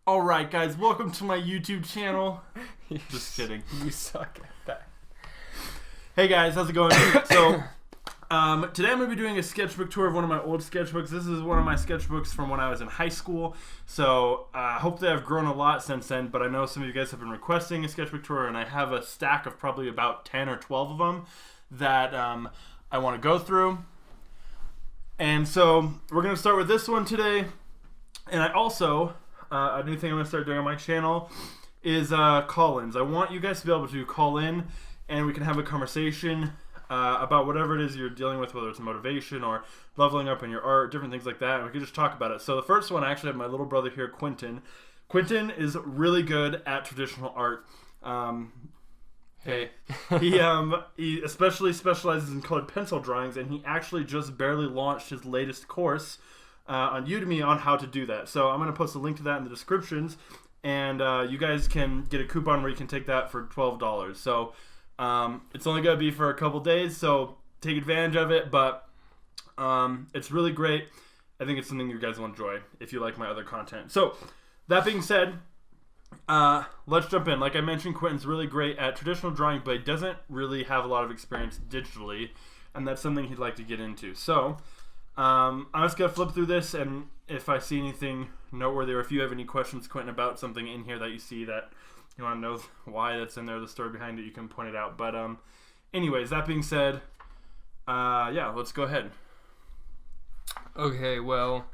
Alright guys, welcome to my YouTube channel. Just kidding. You suck at that. Hey guys, how's it going? So, today I'm going to be doing a sketchbook tour of one of my old sketchbooks. This is one of my sketchbooks from when I was in high school. So, hopefully I've grown a lot since then, but I know some of you guys have been requesting a sketchbook tour, and I have a stack of probably about 10 or 12 of them that I want to go through. And so, we're going to start with this one today. And I also... a new thing I'm going to start doing on my channel is call-ins. I want you guys to be able to call in and we can have a conversation about whatever it is you're dealing with, whether it's motivation or leveling up in your art, different things like that, and we can just talk about it. So the first one, I actually have my little brother here, Quinton. Quinton is really good at traditional art. He especially specializes in colored pencil drawings, and he actually just barely launched his latest course on Udemy on how to do that. So I'm going to post a link to that in the descriptions, and you guys can get a coupon where you can take that for $12. So it's only going to be for a couple days, so take advantage of it, but it's really great. I think it's something you guys will enjoy if you like my other content. So that being said, let's jump in. Like I mentioned, Quentin's really great at traditional drawing, but he doesn't really have a lot of experience digitally, and that's something he'd like to get into. So I'm just going to flip through this, and if I see anything noteworthy or if you have any questions, Quentin, about something in here that you see that you want to know why that's in there, the story behind it, you can point it out. But anyways, that being said, yeah, let's go ahead. Okay, well,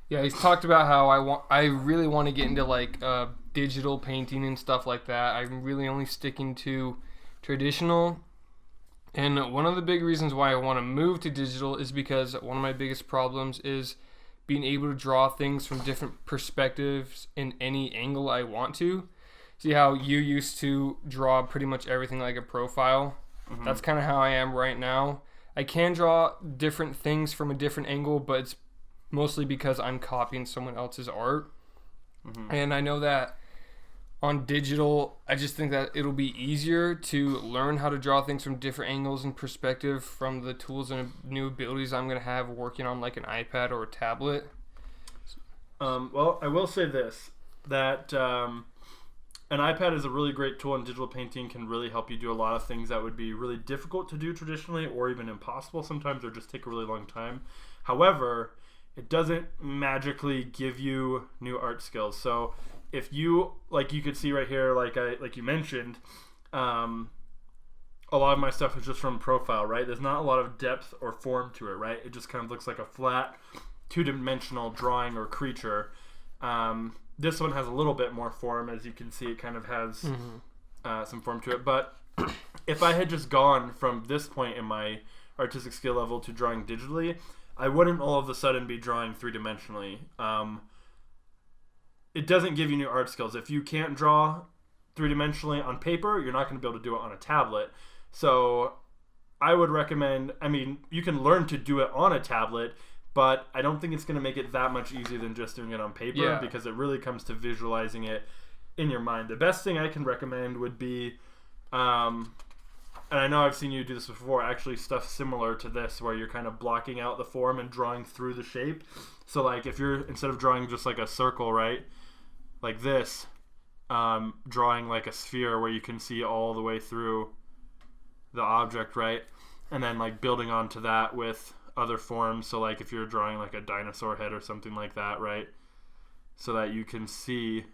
yeah, he's talked about how I really want to get into like digital painting and stuff like that. I'm really only sticking to traditional. And one of the big reasons why I want to move to digital is because one of my biggest problems is being able to draw things from different perspectives in any angle I want to. See how you used to draw pretty much everything like a profile? Mm-hmm. That's kind of how I am right now. I can draw different things from a different angle, but it's mostly because I'm copying someone else's art. Mm-hmm. And I know that on digital, I just think that it'll be easier to learn how to draw things from different angles and perspective from the tools and new abilities I'm going to have working on like an iPad or a tablet. Well, I will say this, that an iPad is a really great tool, and digital painting can really help you do a lot of things that would be really difficult to do traditionally or even impossible sometimes, or just take a really long time. However, it doesn't magically give you new art skills. So if you, like you could see right here, like you mentioned, a lot of my stuff is just from profile, right? There's not a lot of depth or form to it, right? It just kind of looks like a flat, two-dimensional drawing or creature. This one has a little bit more form. As you can see, it kind of has some form to it. But if I had just gone from this point in my artistic skill level to drawing digitally, I wouldn't all of a sudden be drawing three-dimensionally. It doesn't give you new art skills. If you can't draw three-dimensionally on paper, you're not going to be able to do it on a tablet. So I would recommend, I mean, you can learn to do it on a tablet, but I don't think it's going to make it that much easier than just doing it on paper, because it really comes to visualizing it in your mind. The best thing I can recommend would be, and I know I've seen you do this before, actually stuff similar to this where you're kind of blocking out the form and drawing through the shape. So like if you're, instead of drawing just like a circle, right, like this, drawing like a sphere where you can see all the way through the object, right, and then like building onto that with other forms. So like if you're drawing like a dinosaur head or something like that, right, so that you can see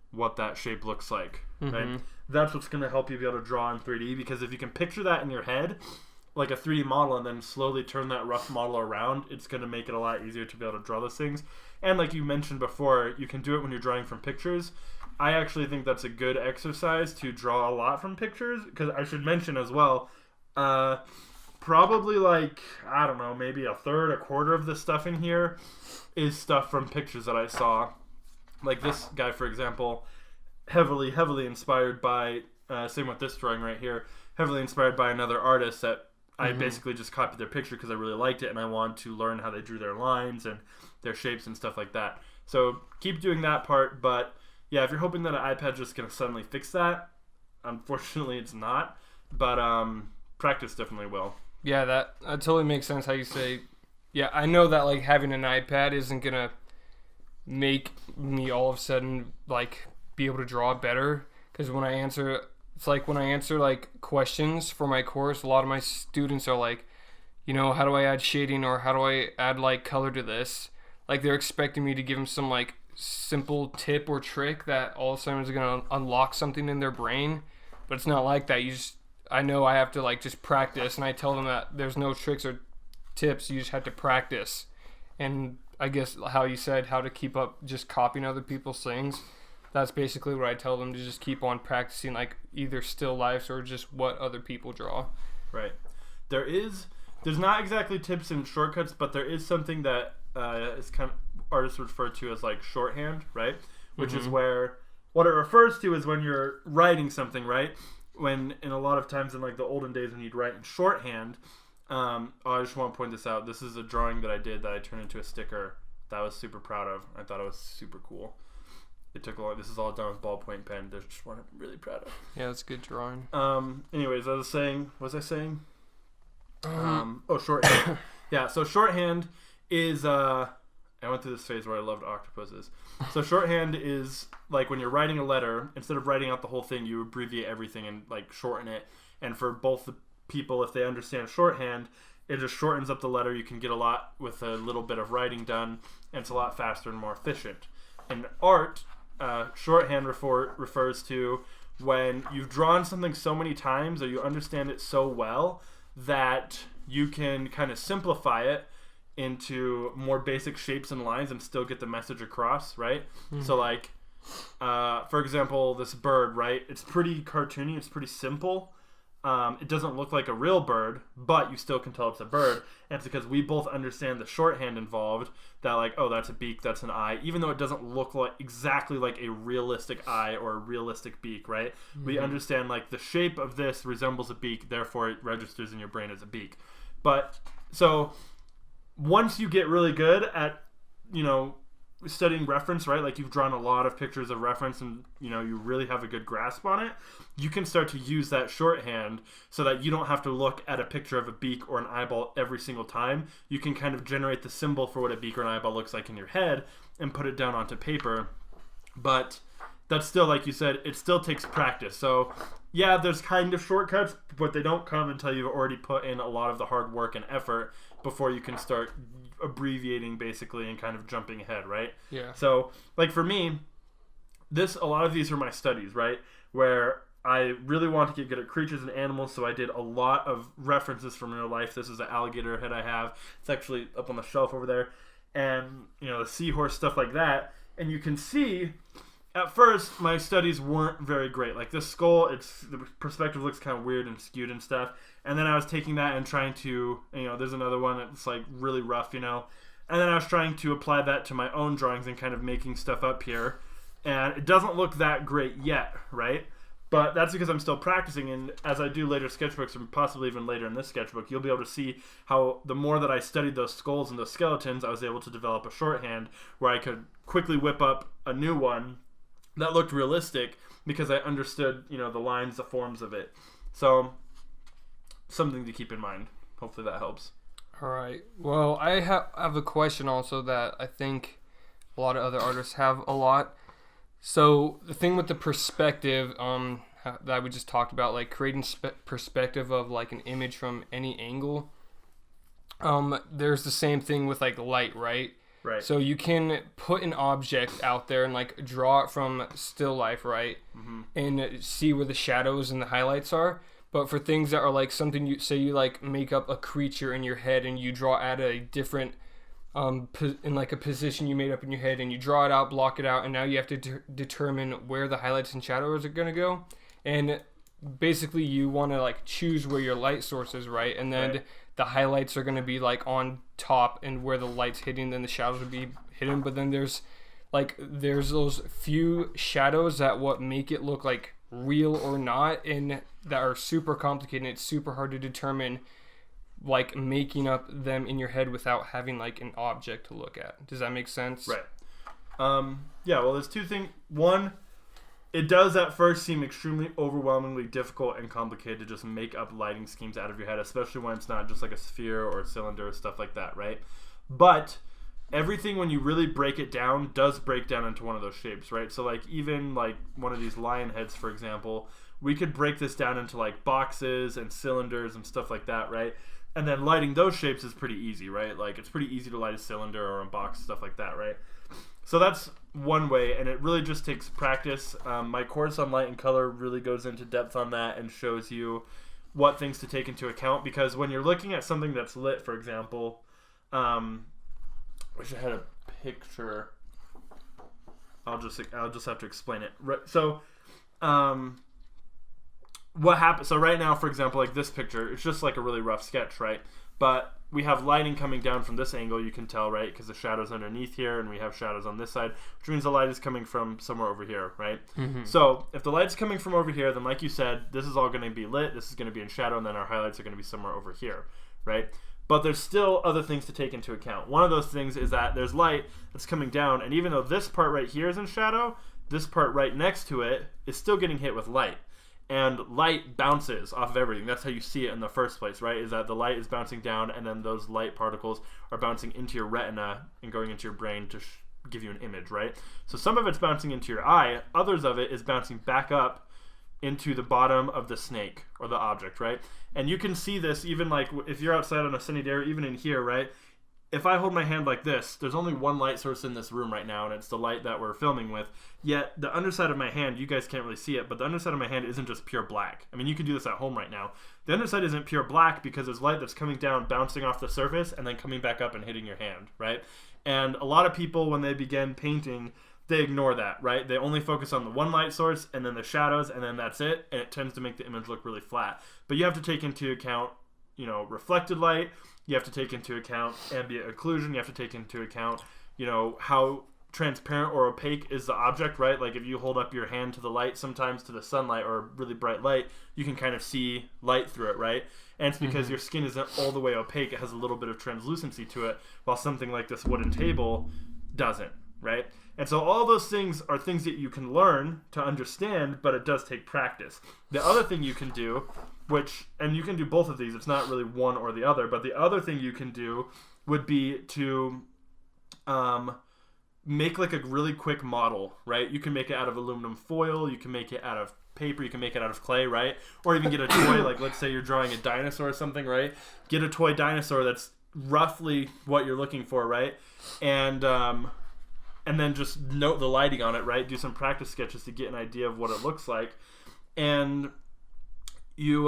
what that shape looks like, right? That's what's going to help you be able to draw in 3D, because if you can picture that in your head like a 3D model and then slowly turn that rough model around, it's going to make it a lot easier to be able to draw those things. And like you mentioned before, you can do it when you're drawing from pictures. I actually think that's a good exercise to draw a lot from pictures, because I should mention as well, probably like, I don't know, maybe a third, a quarter of the stuff in here is stuff from pictures that I saw. Like this guy, for example, heavily inspired by, same with this drawing right here, heavily inspired by another artist that I basically just copied their picture because I really liked it and I wanted to learn how they drew their lines and their shapes and stuff like that. So keep doing that part, but yeah, if you're hoping that an iPad's just going to suddenly fix that, unfortunately it's not, but practice definitely will. Yeah, that totally makes sense how you say, yeah, I know that like having an iPad isn't going to make me all of a sudden like be able to draw better. Because when I answer, it's like when I answer like questions for my course, a lot of my students are like, you know, how do I add shading, or how do I add like color to this? Like they're expecting me to give them some like simple tip or trick that all of a sudden is going to unlock something in their brain. But it's not like that. I know I have to like just practice, and I tell them that there's no tricks or tips. You just have to practice. And I guess how you said how to keep up just copying other people's things, that's basically what I tell them, to just keep on practicing like either still lifes or just what other people draw. Right. There's not exactly tips and shortcuts, but there is something that is kind of artists refer to as like shorthand, right? Which is where what it refers to is when you're writing something, right? When in a lot of times in like the olden days when you'd write in shorthand, I just want to point this out. This is a drawing that I did that I turned into a sticker that I was super proud of. I thought it was super cool. It took a lot. This is all done with ballpoint pen. There's just one I'm really proud of. Yeah, that's a good drawing. Anyways, I was saying, what was I saying? Shorthand. Yeah, so shorthand is I went through this phase where I loved octopuses. So shorthand is like when you're writing a letter, instead of writing out the whole thing, you abbreviate everything and like shorten it. And for both the people, if they understand shorthand, it just shortens up the letter. You can get a lot with a little bit of writing done, and it's a lot faster and more efficient. In art, shorthand refers to when you've drawn something so many times or you understand it so well that you can kind of simplify it into more basic shapes and lines and still get the message across, right? So like, for example, this bird, right? It's pretty cartoony. It's pretty simple. It doesn't look like a real bird, but you still can tell it's a bird. And it's because we both understand the shorthand involved, that like, oh, that's a beak, that's an eye, even though it doesn't look like exactly like a realistic eye or a realistic beak, right? We understand like the shape of this resembles a beak, therefore it registers in your brain as a beak. But so once you get really good at, you know, studying reference, right? Like you've drawn a lot of pictures of reference and, you know, you really have a good grasp on it, you can start to use that shorthand so that you don't have to look at a picture of a beak or an eyeball every single time. You can kind of generate the symbol for what a beak or an eyeball looks like in your head and put it down onto paper. But that's still, like you said, it still takes practice. So yeah, there's kind of shortcuts, but they don't come until you've already put in a lot of the hard work and effort before you can start abbreviating basically and kind of jumping ahead, right? Yeah. So like for me, a lot of these are my studies, right? Where I really want to get good at creatures and animals, so I did a lot of references from real life. This is an alligator head I have. It's actually up on the shelf over there. And, you know, the seahorse, stuff like that. And you can see, at first, my studies weren't very great. Like this skull, the perspective looks kind of weird and skewed and stuff. And then I was taking that and trying to, you know, there's another one that's like really rough, you know. And then I was trying to apply that to my own drawings and kind of making stuff up here. And it doesn't look that great yet, right? But that's because I'm still practicing, and as I do later sketchbooks, and possibly even later in this sketchbook, you'll be able to see how the more that I studied those skulls and those skeletons, I was able to develop a shorthand where I could quickly whip up a new one that looked realistic because I understood, you know, the lines, the forms of it. So, something to keep in mind. Hopefully that helps. All right. Well, I have a question also that I think a lot of other artists have a lot. So the thing with the perspective that we just talked about, like creating perspective of like an image from any angle, there's the same thing with like light, right? Right. So you can put an object out there and like draw it from still life, right? Mm-hmm. And see where the shadows and the highlights are. But for things that are like something you like make up a creature in your head and you draw at a different in like a position you made up in your head, and you draw it out, block it out, and now you have to determine where the highlights and shadows are going to go. And basically you want to like choose where your light source is, right? And then the highlights are going to be like on top and where the light's hitting, then the shadows would be hidden. But then there's those few shadows that what make it look like real or not, and that are super complicated, and it's super hard to determine like making up them in your head without having like an object to look at. Does that make sense? Right. Yeah, well, there's two things. One, it does at first seem extremely overwhelmingly difficult and complicated to just make up lighting schemes out of your head, especially when it's not just like a sphere or a cylinder or stuff like that, right? But everything, when you really break it down, does break down into one of those shapes, right? So like even like one of these lion heads, for example, we could break this down into like boxes and cylinders and stuff like that, right? And then lighting those shapes is pretty easy, right? Like it's pretty easy to light a cylinder or a box, stuff like that, right? So that's one way, and it really just takes practice. My course on light and color really goes into depth on that and shows you what things to take into account, because when you're looking at something that's lit, for example, wish I had a picture. I'll just have to explain it. So, what happens? So right now, for example, like this picture, it's just like a really rough sketch, right? But we have lighting coming down from this angle, you can tell, right? Because the shadow's underneath here, and we have shadows on this side, which means the light is coming from somewhere over here, right? Mm-hmm. So if the light's coming from over here, then like you said, this is all going to be lit, this is going to be in shadow, and then our highlights are going to be somewhere over here, right? But there's still other things to take into account. One of those things is that there's light that's coming down, and even though this part right here is in shadow, this part right next to it is still getting hit with light. And light bounces off of everything. That's how you see it in the first place, right? Is that the light is bouncing down, and then those light particles are bouncing into your retina and going into your brain to give you an image, right? So some of it's bouncing into your eye. Others of it is bouncing back up into the bottom of the snake or the object, right? And you can see this even like if you're outside on a sunny day, or even in here, right? If I hold my hand like this, there's only one light source in this room right now, and it's the light that we're filming with. Yet the underside of my hand, you guys can't really see it, but the underside of my hand isn't just pure black. I mean, you can do this at home right now. The underside isn't pure black because there's light that's coming down, bouncing off the surface, and then coming back up and hitting your hand, right? And a lot of people, when they begin painting, they ignore that, right? They only focus on the one light source and then the shadows, and then that's it, and it tends to make the image look really flat. But you have to take into account, you know, reflected light. You have to take into account ambient occlusion. You have to take into account, you know, how transparent or opaque is the object, right? Like if you hold up your hand to the light, sometimes to the sunlight or really bright light, you can kind of see light through it, right? And it's because your skin isn't all the way opaque. It has a little bit of translucency to it, while something like this wooden table doesn't, right? And so all those things are things that you can learn to understand, but it does take practice. The other thing you can do, and you can do both of these, it's not really one or the other, but the other thing you can do would be to make like a really quick model, right? You can make it out of aluminum foil, you can make it out of paper, you can make it out of clay, right? Or even get a toy, like let's say you're drawing a dinosaur or something, right? Get a toy dinosaur that's roughly what you're looking for, right? And then just note the lighting on it, right? Do some practice sketches to get an idea of what it looks like. And you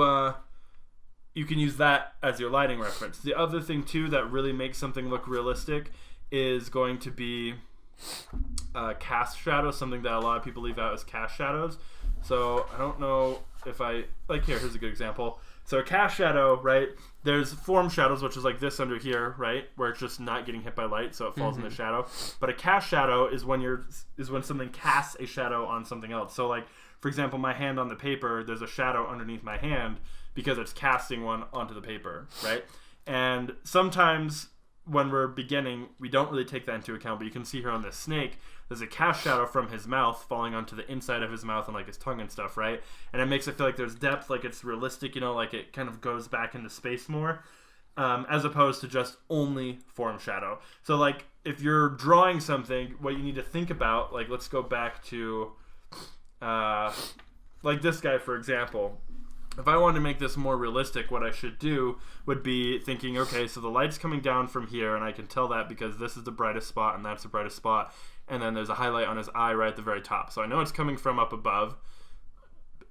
can use that as your lighting reference. The other thing too that really makes something look realistic is going to be cast shadows, something that a lot of people leave out as cast shadows. So I don't know if here's a good example. So a cast shadow, right? There's form shadows, which is like this under here, right? Where it's just not getting hit by light, so it falls in the shadow. But a cast shadow is when something casts a shadow on something else. So like, for example, my hand on the paper, there's a shadow underneath my hand because it's casting one onto the paper, right? And sometimes when we're beginning, we don't really take that into account, but you can see here on this snake, there's a cast shadow from his mouth falling onto the inside of his mouth and like his tongue and stuff, right? And it makes it feel like there's depth, like it's realistic, you know, like it kind of goes back into space more, as opposed to just only form shadow. So like if you're drawing something, what you need to think about, like let's go back to like this guy, for example. If I wanted to make this more realistic, what I should do would be thinking, okay, so the light's coming down from here, and I can tell that because this is the brightest spot and that's the brightest spot, and then there's a highlight on his eye right at the very top. So I know it's coming from up above,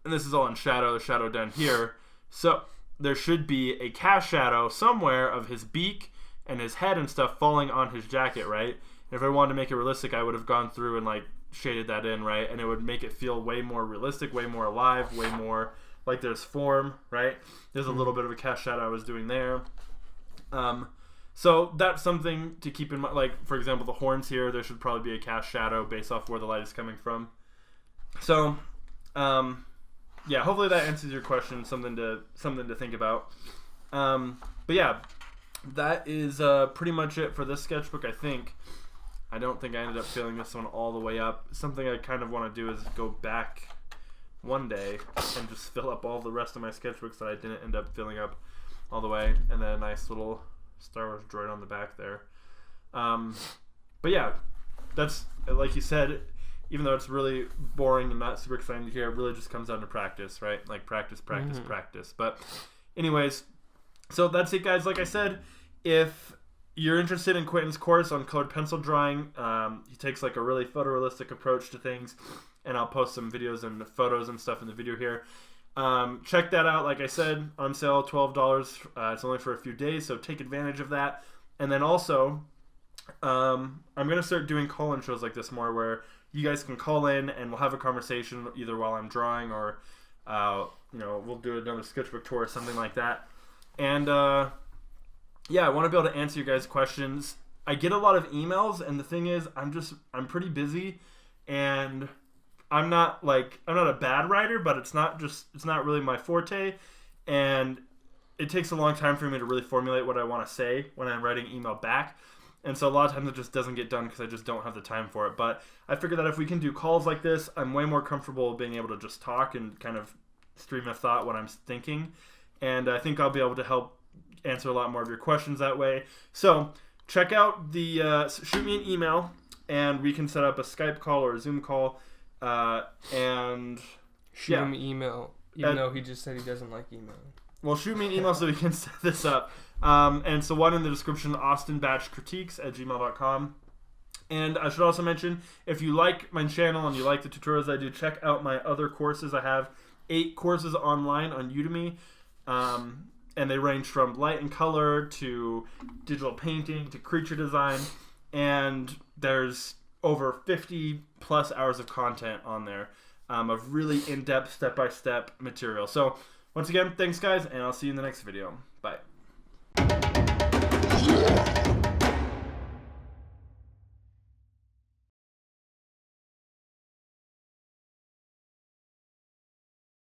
and this is all in shadow, the shadow down here. So there should be a cast shadow somewhere of his beak and his head and stuff falling on his jacket, right? And if I wanted to make it realistic, I would have gone through and like shaded that in, right? And it would make it feel way more realistic, way more alive, way more like there's form, right? There's a little bit of a cast shadow I was doing there. So that's something to keep in mind. Like, for example, the horns here, there should probably be a cast shadow based off where the light is coming from. So, yeah, hopefully that answers your question, something to think about. But yeah, that is pretty much it for this sketchbook, I think. I don't think I ended up filling this one all the way up. Something I kind of want to do is go back one day and just fill up all the rest of my sketchbooks that I didn't end up filling up all the way, and then a nice little Star Wars droid on the back there. But yeah, that's, like you said, even though it's really boring and not super exciting to hear, it really just comes down to practice, right? Like practice, practice. But anyways, so that's it, guys. Like I said, if you're interested in Quinton's course on colored pencil drawing, he takes like a really photorealistic approach to things, and I'll post some videos and photos and stuff in the video here. Check that out. Like I said, on sale, $12. It's only for a few days, so take advantage of that. And then also, I'm gonna start doing call-in shows like this more, where you guys can call in and we'll have a conversation either while I'm drawing or we'll do another sketchbook tour or something like that. And yeah, I want to be able to answer you guys' questions. I get a lot of emails, and the thing is, I'm pretty busy, and I'm not a bad writer, but it's not really my forte, and it takes a long time for me to really formulate what I want to say when I'm writing email back. And so a lot of times it just doesn't get done because I just don't have the time for it. But I figured that if we can do calls like this, I'm way more comfortable being able to just talk and kind of stream of thought what I'm thinking. And I think I'll be able to help answer a lot more of your questions that way. So check out shoot me an email, and we can set up a Skype call or a Zoom call. And shoot him an email, even though he just said he doesn't like email. Well, shoot me an email so we can set this up. And so one in the description, austinbatchcritiques@gmail.com. And I should also mention, if you like my channel and you like the tutorials I do, check out my other courses. I have 8 courses online on Udemy. And they range from light and color to digital painting to creature design. And there's over 50 plus hours of content on there of really in-depth, step-by-step material. So once again, thanks guys, and I'll see you in the next video. Bye.